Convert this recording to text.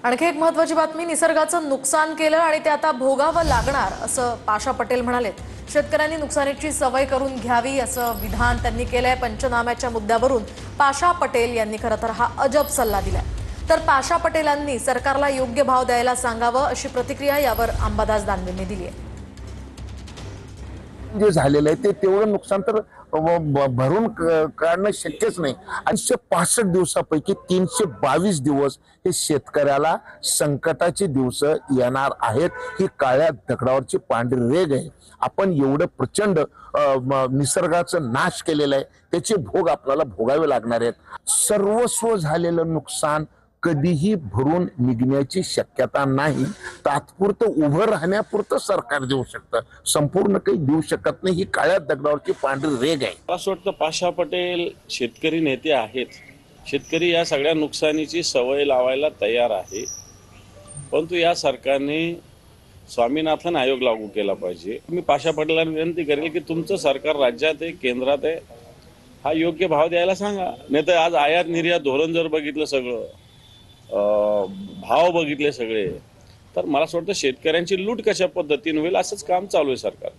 आणखी एक महत्त्वाची बातमी, निसर्गाचं नुकसान केलं आणि ते आता भोगावं लागणार असं पाशा पटेल म्हणालेत। शेतकऱ्यांनी नुकसानीची सवय करून घ्यावी असं विधान त्यांनी केलंय। पंचनाम्याच्या मुद्द्यावरून पाशा पटेल यांनी खरं तर हा अजब सल्ला दिलाय। तर पाशा पटेलांनी सरकारला योग्य भाव द्यायला सांगावं अशी प्रतिक्रिया यावर अंबादास दानवेंनी दिली आहे। जे झालेलं आहे ते तेवढं नुकसान तर भरून काढणं शक्यच नाही। 865 दिवसापैकी 322 दिवस हे शेतकऱ्याला संकटाचे दिवस येणार आहेत। ही काळ्या दगडावरची पांढरी रेघ आहे। आपण एवढं प्रचंड निसर्गाचं नाश केलेला आहे, त्याचे भोग आपल्याला भोगावे लागणार आहेत। सर्वस्व झालेलं नुकसान कधीही भरून निघण्याची शक्यता नाही। तात्पुरतं उभं राहण्यापुरतं सरकार देऊ शकतं, संपूर्ण काही देऊ शकत नाही। ही काळ्या दगडावरची पांढरी रेघ आहे। असं वाटतं पाशा पटेल शेतकरी नेते आहेत। शेतकरी या सगळ्या नुकसानीची सवय लावायला तयार आहे, परंतु या सरकारने स्वामीनाथन आयोग लागू केला पाहिजे। मी पाशा पटेलांना विनंती करेल की तुमचं सरकार राज्यात आहे, केंद्रात आहे, हा योग्य भाव द्यायला सांगा। नाही तर आज आयात निर्यात धोरण जर बघितलं, सगळं भाव बघितले सगळे, तर मला असं वाटतं शेतकऱ्यांची लूट कशा पद्धतीने होईल असंच काम चालू आहे सरकार।